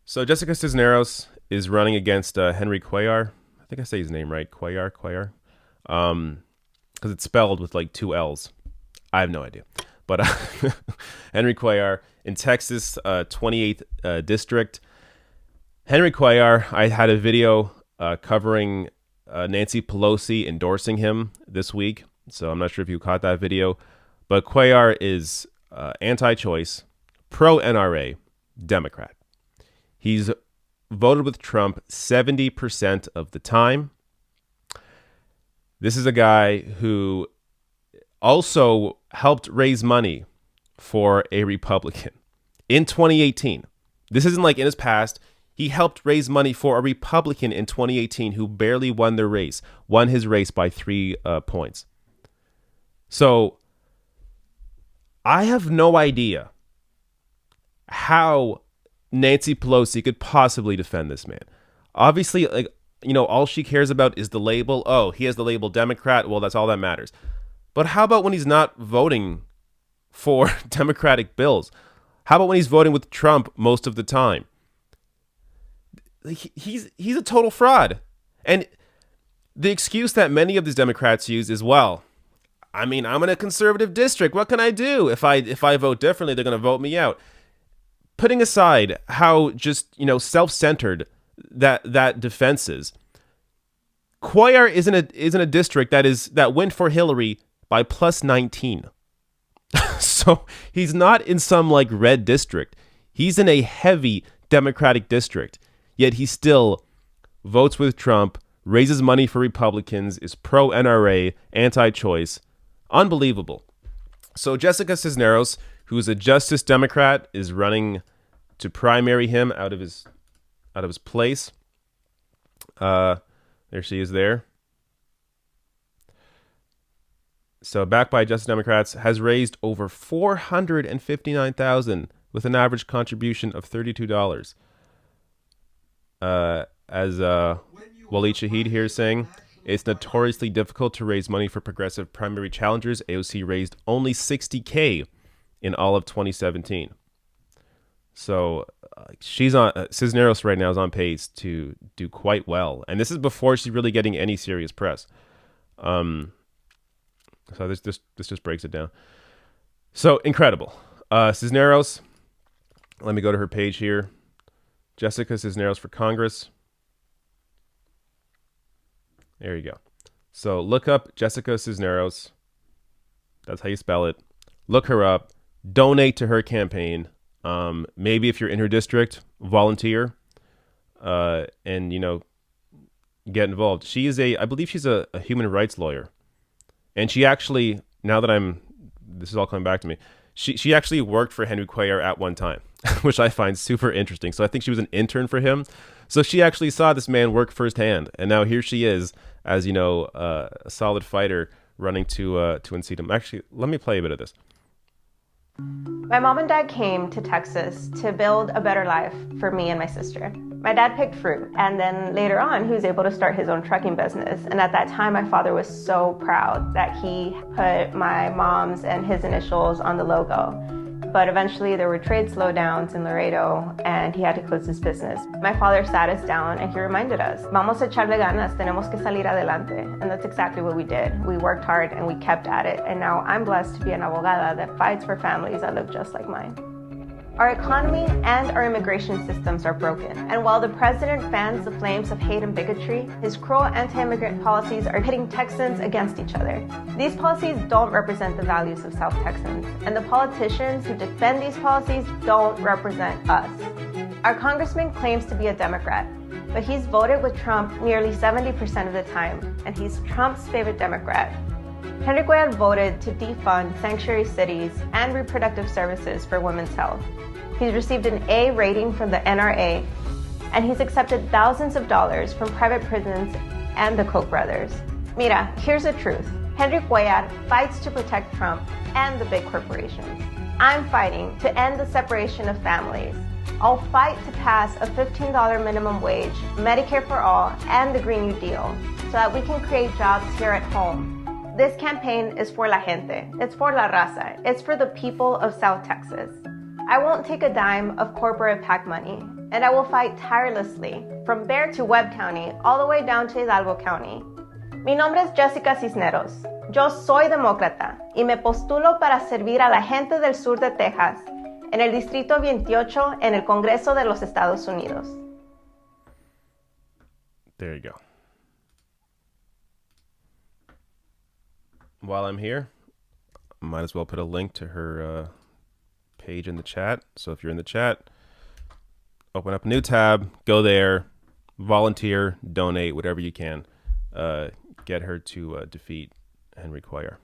So Jessica Cisneros is running against Henry Cuellar. I think I say his name right. Cuellar. Because it's spelled with like two L's. I have no idea. But Henry Cuellar in Texas, 28th district. Henry Cuellar, I had a video covering Nancy Pelosi endorsing him this week. So I'm not sure if you caught that video. But Cuellar is anti-choice, pro-NRA, Democrat. He's voted with Trump 70% of the time. This is a guy who also helped raise money for a Republican in 2018. This isn't like in his past. He helped raise money for a Republican in 2018 who barely won their race, won his race by 3 points. So I have no idea how Nancy Pelosi could possibly defend this man. Obviously, all she cares about is the label. Oh, he has the label Democrat. Well, that's all that matters. But how about when he's not voting for Democratic bills? How about when he's voting with Trump most of the time? He's a total fraud. And the excuse that many of these Democrats use is, well, I'm in a conservative district. What can I do? If I vote differently, they're going to vote me out. Putting aside how just, self-centered that defense is, Cuellar is in a district that went for Hillary by plus 19. So he's not in some like red district. He's in a heavy Democratic district, yet he still votes with Trump, raises money for Republicans, is pro-NRA, anti-choice. Unbelievable. So Jessica Cisneros, who's a Justice Democrat, is running to primary him out of his place. There she is there. So backed by Justice Democrats, has raised over $459,000 with an average contribution of $32. As Waleed Shahid here is saying, it's notoriously difficult to raise money for progressive primary challengers. AOC raised only $60K in all of 2017. So she's on Cisneros right now is on pace to do quite well, and this is before she's really getting any serious press. So this just breaks it down. So incredible. Cisneros. Let me go to her page here. Jessica Cisneros for Congress. There you go. So look up Jessica Cisneros. That's how you spell it. Look her up. Donate to her campaign. Maybe if you're in her district, volunteer, and get involved. I believe she's a human rights lawyer, and she actually, now that this is all coming back to me, she actually worked for Henry Cuellar at one time, which I find super interesting. So I think she was an intern for him. So she actually saw this man work firsthand, and now here she is as a solid fighter running to unseat him. Actually, let me play a bit of this. My mom and dad came to Texas to build a better life for me and my sister. My dad picked fruit, and then later on, he was able to start his own trucking business. And at that time, my father was so proud that he put my mom's and his initials on the logo. But eventually, there were trade slowdowns in Laredo, and he had to close his business. My father sat us down, and he reminded us, vamos a echarle ganas, tenemos que salir adelante. And that's exactly what we did. We worked hard, and we kept at it. And now I'm blessed to be an abogada that fights for families that look just like mine. Our economy and our immigration systems are broken. And while the president fans the flames of hate and bigotry, his cruel anti-immigrant policies are pitting Texans against each other. These policies don't represent the values of South Texans, and the politicians who defend these policies don't represent us. Our congressman claims to be a Democrat, but he's voted with Trump nearly 70% of the time, and he's Trump's favorite Democrat. Henry Cuellar voted to defund sanctuary cities and reproductive services for women's health. He's received an A rating from the NRA, and he's accepted thousands of dollars from private prisons and the Koch brothers. Mira, here's the truth. Henry Cuellar fights to protect Trump and the big corporations. I'm fighting to end the separation of families. I'll fight to pass a $15 minimum wage, Medicare for all, and the Green New Deal, so that we can create jobs here at home. This campaign is for la gente. It's for la raza. It's for the people of South Texas. I won't take a dime of corporate PAC money, and I will fight tirelessly from Bexar to Webb County, all the way down to Hidalgo County. Mi nombre es Jessica Cisneros. Yo soy demócrata y me postulo para servir a la gente del sur de Texas en el Distrito 28 en el Congreso de los Estados Unidos. There you go. While I'm here, I might as well put a link to her page in the chat. So if you're in the chat, open up a new tab, go there, volunteer, donate, whatever you can. Get her to defeat Henry Cuellar.